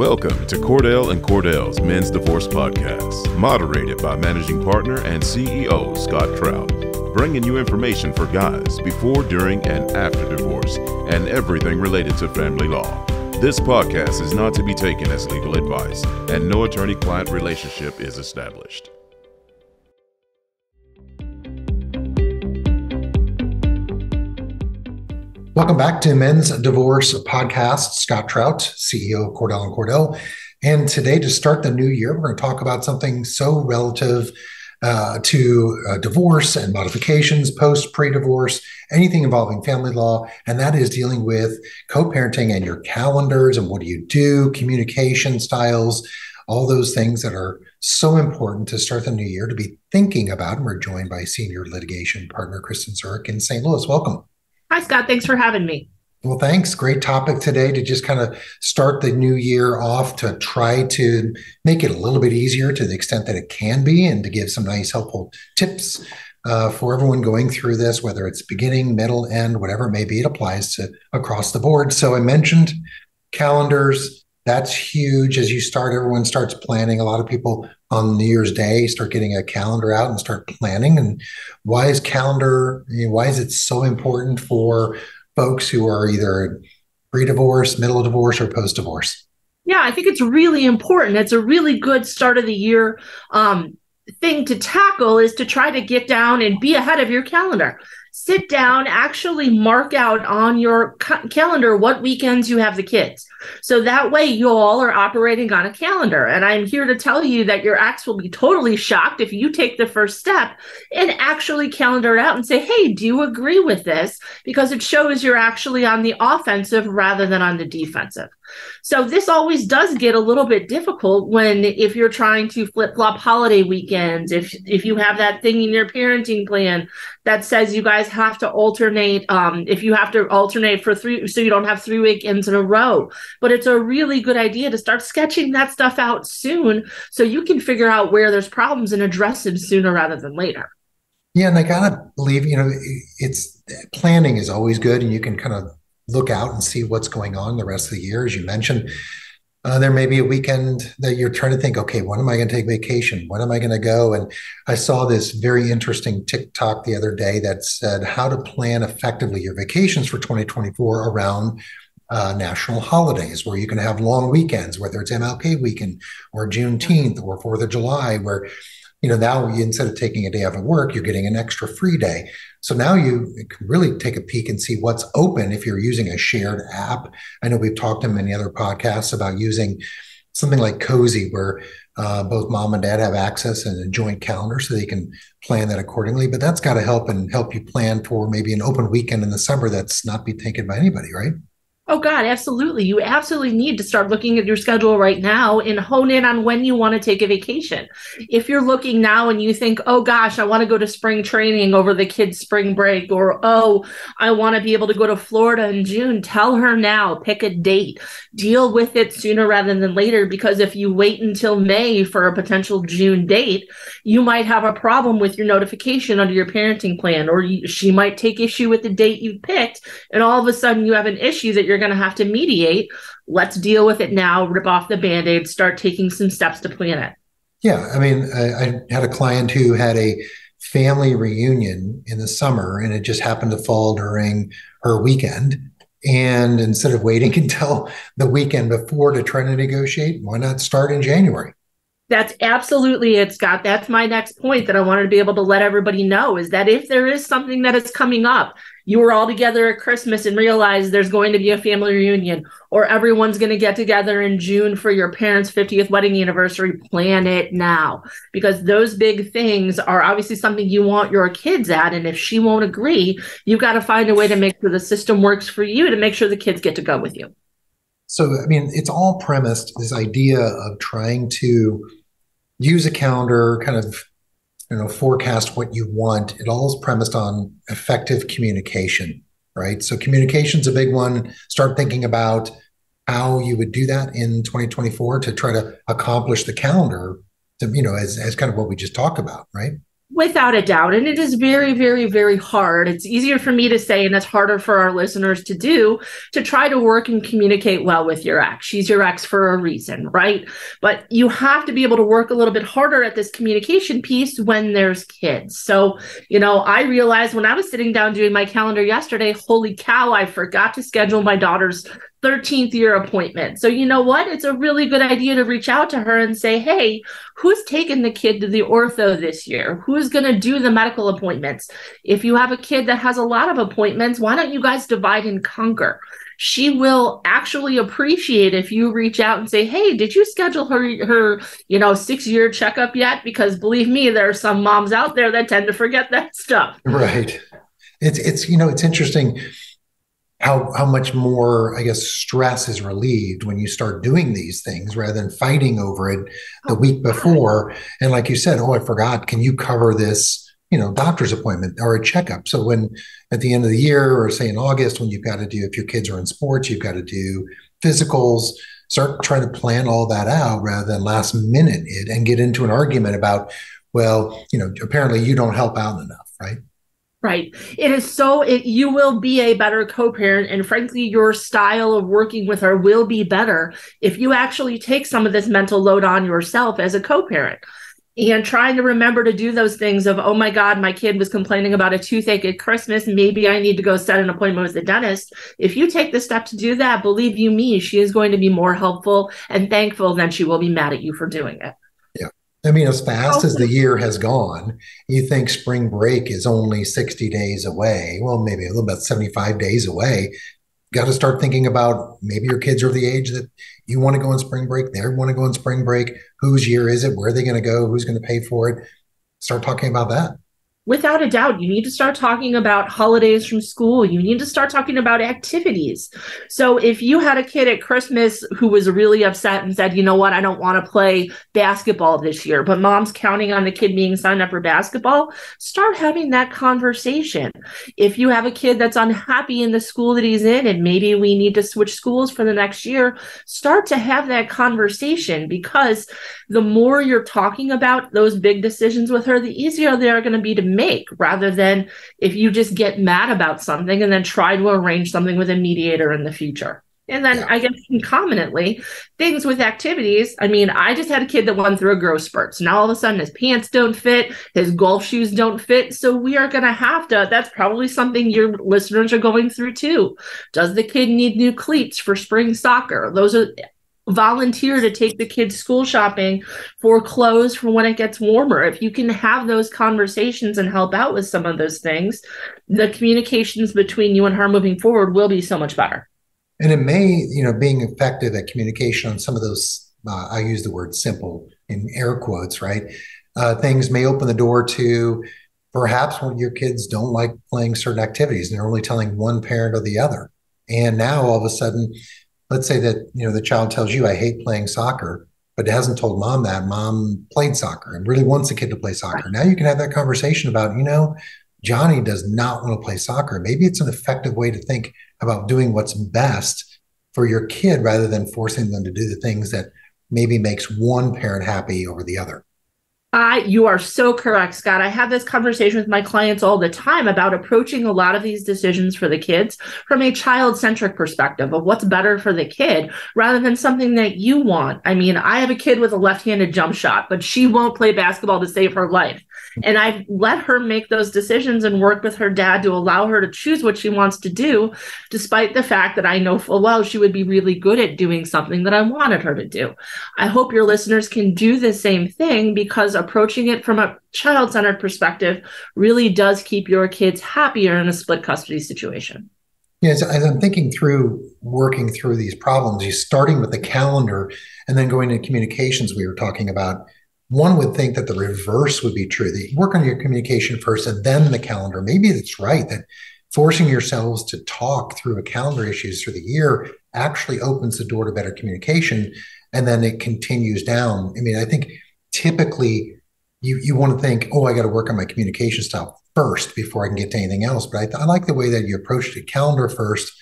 Welcome to Cordell and Cordell's Men's Divorce Podcast, moderated by Managing Partner and CEO Scott Trout, bringing you information for guys before, during, and after divorce, and everything related to family law. This podcast is not to be taken as legal advice, and no attorney-client relationship is established. Welcome back to Men's Divorce Podcast. Scott Trout, CEO of Cordell & Cordell. And today, to start the new year, we're going to talk about something so relative to divorce and modifications, post, pre-divorce, anything involving family law. And that is dealing with co-parenting and your calendars and what do you do, communication styles, all those things that are so important to start the new year to be thinking about. And we're joined by senior litigation partner Kristen Zurich in St. Louis. Welcome. Hi, Scott. Thanks for having me. Well, thanks. Great topic today to just kind of start the new year off to try to make it a little bit easier to the extent that it can be and to give some nice, helpful tips for everyone going through this, whether it's beginning, middle, end, whatever it may be. It applies to across the board. So I mentioned calendars. That's huge. As you start, everyone starts planning. A lot of people on New Year's Day start getting a calendar out and start planning. And why is it so important for folks who are either pre-divorce, middle of divorce, or post-divorce? Yeah, I think it's really important. It's a really good start of the year thing to tackle is to try to get down and be ahead of your calendar. Sit down, actually mark out on your calendar what weekends you have the kids. So that way you all are operating on a calendar. And I'm here to tell you that your ex will be totally shocked if you take the first step and actually calendar it out and say, hey, do you agree with this? Because it shows you're actually on the offensive rather than on the defensive. So this always does get a little bit difficult if you're trying to flip-flop holiday weekends, if you have that thing in your parenting plan that says you guys have to alternate, if you have to alternate for three, so you don't have 3 weekends in a row. But it's a really good idea to start sketching that stuff out soon so you can figure out where there's problems and address them sooner rather than later. Yeah, and I gotta believe, it's planning is always good, and you can kind of look out and see what's going on the rest of the year. As you mentioned, there may be a weekend that you're trying to think, okay, when am I going to take vacation? When am I going to go? And I saw this very interesting TikTok the other day that said how to plan effectively your vacations for 2024 around national holidays, where you can have long weekends, whether it's MLK weekend or Juneteenth or 4th of July, where now instead of taking a day off of work, you're getting an extra free day. So now you can really take a peek and see what's open if you're using a shared app. I know we've talked in many other podcasts about using something like Cozy, where both mom and dad have access and a joint calendar so they can plan that accordingly. But that's got to help you plan for maybe an open weekend in the summer that's not be taken by anybody, right? Oh, God, absolutely. You absolutely need to start looking at your schedule right now and hone in on when you want to take a vacation. If you're looking now and you think, oh, gosh, I want to go to spring training over the kids' spring break, or, oh, I want to be able to go to Florida in June, tell her now, pick a date, deal with it sooner rather than later, because if you wait until May for a potential June date, you might have a problem with your notification under your parenting plan, or she might take issue with the date you picked, and all of a sudden you have an issue that you're going to have to mediate. Let's deal with it now, rip off the Band-Aid, start taking some steps to plan it. Yeah. I mean, I had a client who had a family reunion in the summer, and it just happened to fall during her weekend. And instead of waiting until the weekend before to try to negotiate, why not start in January? That's absolutely it, Scott. That's my next point that I wanted to be able to let everybody know, is that if there is something that is coming up, you were all together at Christmas and realize there's going to be a family reunion, or everyone's going to get together in June for your parents' 50th wedding anniversary, plan it now, because those big things are obviously something you want your kids at. And if she won't agree, you've got to find a way to make sure the system works for you to make sure the kids get to go with you. So, I mean, it's all premised, this idea of trying to use a calendar, kind of forecast what you want. It all is premised on effective communication, right? So communication's a big one. Start thinking about how you would do that in 2024 to try to accomplish the calendar, as kind of what we just talked about, right? Without a doubt. And it is very, very, very hard. It's easier for me to say, and it's harder for our listeners to do, to try to work and communicate well with your ex. She's your ex for a reason, right? But you have to be able to work a little bit harder at this communication piece when there's kids. So, I realized when I was sitting down doing my calendar yesterday, holy cow, I forgot to schedule my daughter's 13th year appointment. So you know what? It's a really good idea to reach out to her and say, hey, who's taking the kid to the ortho this year? Who's going to do the medical appointments? If you have a kid that has a lot of appointments, why don't you guys divide and conquer? She will actually appreciate if you reach out and say, hey, did you schedule her 6-year checkup yet? Because believe me, there are some moms out there that tend to forget that stuff. Right. It's interesting how much more, I guess, stress is relieved when you start doing these things rather than fighting over it the week before. And like you said, I forgot, can you cover this, doctor's appointment or a checkup? So when at the end of the year, or say in August, when you've got to do, if your kids are in sports, you've got to do physicals, start trying to plan all that out rather than last minute it and get into an argument about, well, apparently you don't help out enough, right? Right. You will be a better co-parent, and frankly, your style of working with her will be better if you actually take some of this mental load on yourself as a co-parent. And trying to remember to do those things of, oh my God, my kid was complaining about a toothache at Christmas. Maybe I need to go set an appointment with the dentist. If you take the step to do that, believe you me, she is going to be more helpful and thankful than she will be mad at you for doing it. Yeah. I mean, as fast as the year has gone, you think spring break is only 60 days away. Well, maybe a little bit, 75 days away. Got to start thinking about maybe your kids are the age that you want to go on spring break. They want to go on spring break. Whose year is it? Where are they going to go? Who's going to pay for it? Start talking about that. Without a doubt, you need to start talking about holidays from school. You need to start talking about activities. So if you had a kid at Christmas who was really upset and said, you know what, I don't want to play basketball this year, but mom's counting on the kid being signed up for basketball, start having that conversation. If you have a kid that's unhappy in the school that he's in, and maybe we need to switch schools for the next year, start to have that conversation, because the more you're talking about those big decisions with her, the easier they are going to be to make, rather than if you just get mad about something and then try to arrange something with a mediator in the future. And then I guess concomitantly, things with activities. I mean, I just had a kid that went through a growth spurt. So now all of a sudden his pants don't fit, his golf shoes don't fit. So we are going to have to, that's probably something your listeners are going through too. Does the kid need new cleats for spring soccer? Those are volunteer to take the kids school shopping for clothes for when it gets warmer. If you can have those conversations and help out with some of those things, the communications between you and her moving forward will be so much better. And it may, being effective at communication on some of those, I use the word simple in air quotes, right? Things may open the door to perhaps when your kids don't like playing certain activities and they're only telling one parent or the other. And now all of a sudden, let's say that, the child tells you, I hate playing soccer, but it hasn't told mom that. Mom played soccer and really wants the kid to play soccer. Now you can have that conversation about, Johnny does not want to play soccer. Maybe it's an effective way to think about doing what's best for your kid rather than forcing them to do the things that maybe makes one parent happy over the other. You are so correct, Scott. I have this conversation with my clients all the time about approaching a lot of these decisions for the kids from a child-centric perspective of what's better for the kid rather than something that you want. I mean, I have a kid with a left-handed jump shot, but she won't play basketball to save her life. And I've let her make those decisions and work with her dad to allow her to choose what she wants to do, despite the fact that I know full well she would be really good at doing something that I wanted her to do. I hope your listeners can do the same thing, because approaching it from a child-centered perspective really does keep your kids happier in a split custody situation. Yes, as I'm thinking through working through these problems, you're starting with the calendar and then going into communications we were talking about. One would think that the reverse would be true, that you work on your communication first and then the calendar. Maybe it's right that forcing yourselves to talk through a calendar issues through the year actually opens the door to better communication, and then it continues down. I mean, I think typically you want to think, I got to work on my communication stuff first before I can get to anything else. But I like the way that you approached it, calendar first,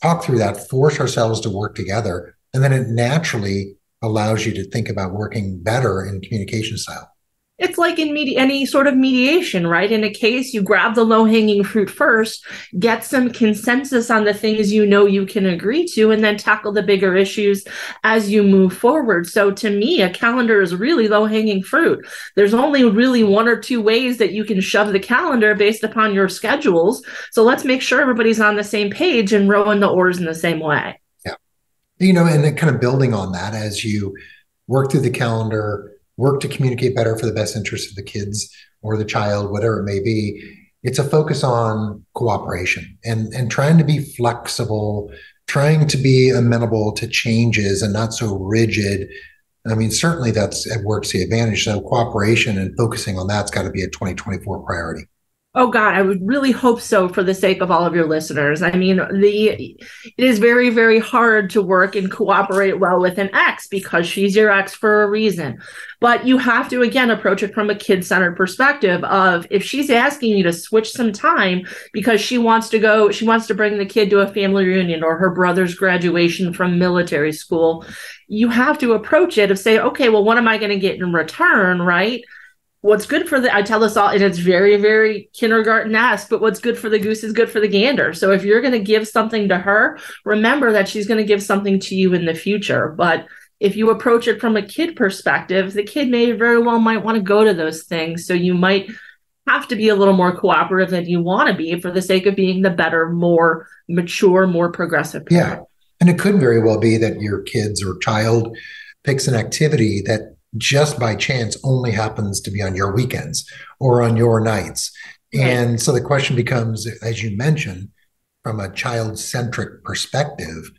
talk through that, force ourselves to work together, and then it naturally allows you to think about working better in communication style. It's like in any sort of mediation, right? In a case, you grab the low-hanging fruit first, get some consensus on the things you know you can agree to, and then tackle the bigger issues as you move forward. So to me, a calendar is really low-hanging fruit. There's only really one or two ways that you can shove the calendar based upon your schedules. So let's make sure everybody's on the same page and rowing the oars in the same way. Yeah. And then kind of building on that as you work through the calendar, work to communicate better for the best interest of the kids or the child, whatever it may be. It's a focus on cooperation and trying to be flexible, trying to be amenable to changes and not so rigid. I mean, certainly it works to the advantage. So cooperation and focusing on that's got to be a 2024 priority. Oh God, I would really hope so for the sake of all of your listeners. I mean, it is very, very hard to work and cooperate well with an ex because she's your ex for a reason. But you have to, again, approach it from a kid-centered perspective of if she's asking you to switch some time because she wants to bring the kid to a family reunion or her brother's graduation from military school, you have to approach it of say, okay, well, what am I going to get in return, right? What's good for I tell this all, and it's very, very kindergarten-esque, but what's good for the goose is good for the gander. So if you're going to give something to her, remember that she's going to give something to you in the future. But if you approach it from a kid perspective, the kid might want to go to those things. So you might have to be a little more cooperative than you want to be for the sake of being the better, more mature, more progressive parent. Yeah. And it could very well be that your kids or child picks an activity that just by chance only happens to be on your weekends or on your nights. Right. And so the question becomes, as you mentioned, from a child-centric perspective,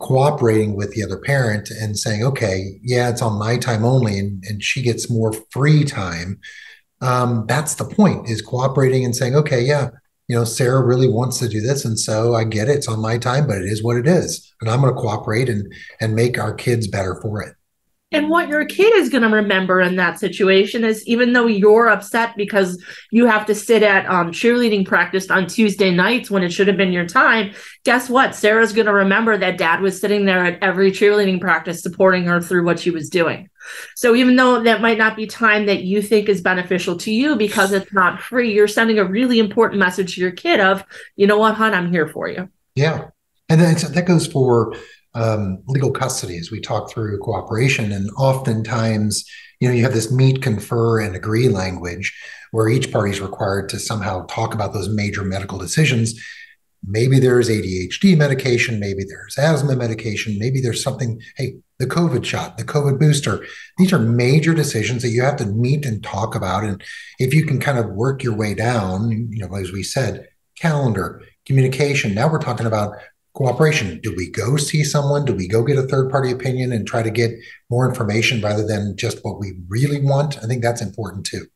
cooperating with the other parent and saying, okay, yeah, it's on my time only, and she gets more free time. That's the point, is cooperating and saying, okay, yeah, Sarah really wants to do this. And so I get it. It's on my time, but it is what it is. And I'm going to cooperate and make our kids better for it. And what your kid is going to remember in that situation is even though you're upset because you have to sit at cheerleading practice on Tuesday nights when it should have been your time, guess what? Sarah's going to remember that dad was sitting there at every cheerleading practice supporting her through what she was doing. So even though that might not be time that you think is beneficial to you because it's not free, you're sending a really important message to your kid of, you know what, hon, I'm here for you. Yeah. And then that goes for legal custody as we talk through cooperation. And oftentimes, you have this meet, confer, and agree language where each party is required to somehow talk about those major medical decisions. Maybe there's ADHD medication, maybe there's asthma medication, maybe there's something, hey, the COVID shot, the COVID booster. These are major decisions that you have to meet and talk about. And if you can kind of work your way down, as we said, calendar, communication. Now we're talking about cooperation. Do we go see someone? Do we go get a third-party opinion and try to get more information rather than just what we really want? I think that's important too.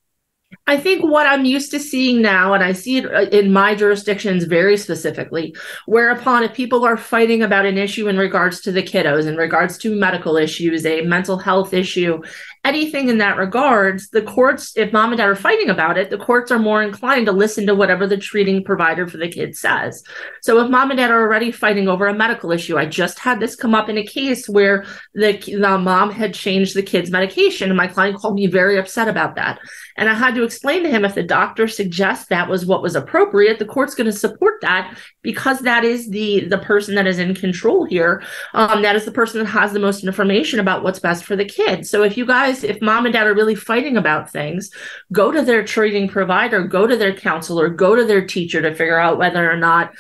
I think what I'm used to seeing now, and I see it in my jurisdictions very specifically, whereupon if people are fighting about an issue in regards to the kiddos, in regards to medical issues, a mental health issue, anything in that regards, the courts, if mom and dad are fighting about it, the courts are more inclined to listen to whatever the treating provider for the kid says. So if mom and dad are already fighting over a medical issue, I just had this come up in a case where the mom had changed the kid's medication, and my client called me very upset about that. And I had to explain to him if the doctor suggests that was what was appropriate, the court's going to support that because that is the person that is in control here. That is the person that has the most information about what's best for the kid. So if mom and dad are really fighting about things, go to their treating provider, go to their counselor, go to their teacher to figure out whether or not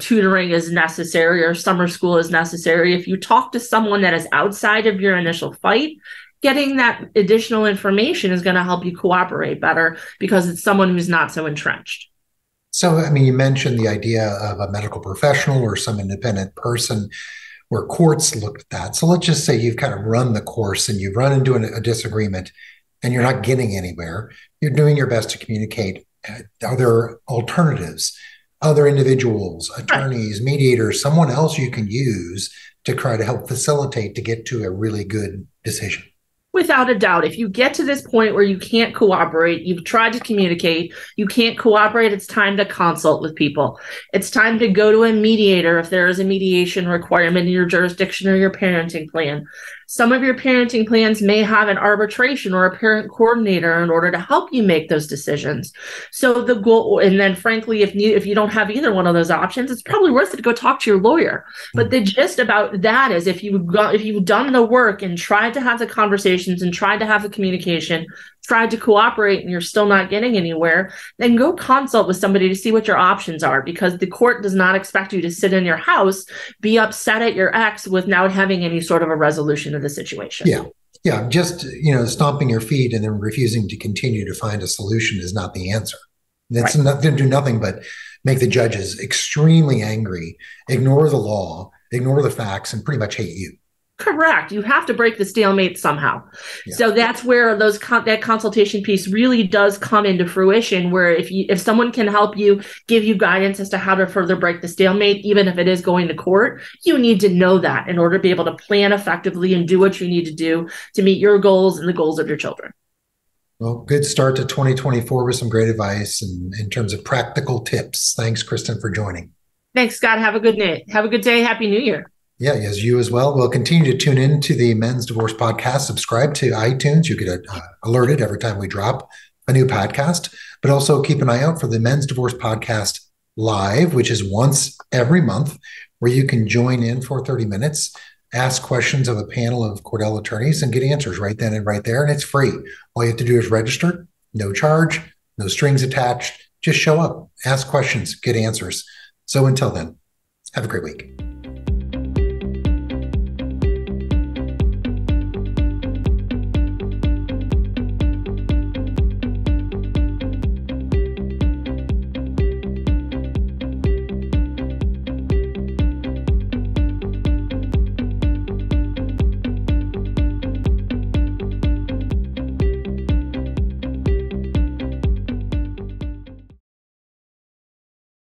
tutoring is necessary or summer school is necessary. If you talk to someone that is outside of your initial fight, getting that additional information is going to help you cooperate better because it's someone who's not so entrenched. So, I mean, you mentioned the idea of a medical professional or some independent person where courts look at that. So let's just say you've kind of run the course and you've run into a disagreement and you're not getting anywhere. You're doing your best to communicate. Are there alternatives, other individuals, attorneys, mediators, someone else you can use to try to help facilitate to get to a really good decision? Without a doubt, if you get to this point where you can't cooperate, you've tried to communicate, you can't cooperate, it's time to consult with people. It's time to go to a mediator if there is a mediation requirement in your jurisdiction or your parenting plan. Some of your parenting plans may have an arbitration or a parent coordinator in order to help you make those decisions. So the goal, and then frankly, if you don't have either one of those options, it's probably worth it to go talk to your lawyer. But the gist about that is if you've done the work and tried to have the conversations and tried to have the communication, tried to cooperate, and you're still not getting anywhere, then go consult with somebody to see what your options are, because the court does not expect you to sit in your house, be upset at your ex without having any sort of a resolution of the situation. Yeah. Just, stomping your feet and then refusing to continue to find a solution is not the answer. That's not going to do nothing but make the judges extremely angry, ignore the law, ignore the facts, and pretty much hate you. Correct. You have to break the stalemate somehow. Yeah. So that's where that consultation piece really does come into fruition, where if someone can help you, give you guidance as to how to further break the stalemate, even if it is going to court, you need to know that in order to be able to plan effectively and do what you need to do to meet your goals and the goals of your children. Well, good start to 2024 with some great advice and in terms of practical tips. Thanks, Kristen, for joining. Thanks, Scott. Have a good night. Have a good day. Happy New Year. Yeah, as you as well. We'll continue to tune in to the Men's Divorce Podcast. Subscribe to iTunes. You get alerted every time we drop a new podcast, but also keep an eye out for the Men's Divorce Podcast Live, which is once every month, where you can join in for 30 minutes, ask questions of a panel of Cordell attorneys and get answers right then and right there. And it's free. All you have to do is register, no charge, no strings attached. Just show up, ask questions, get answers. So until then, have a great week.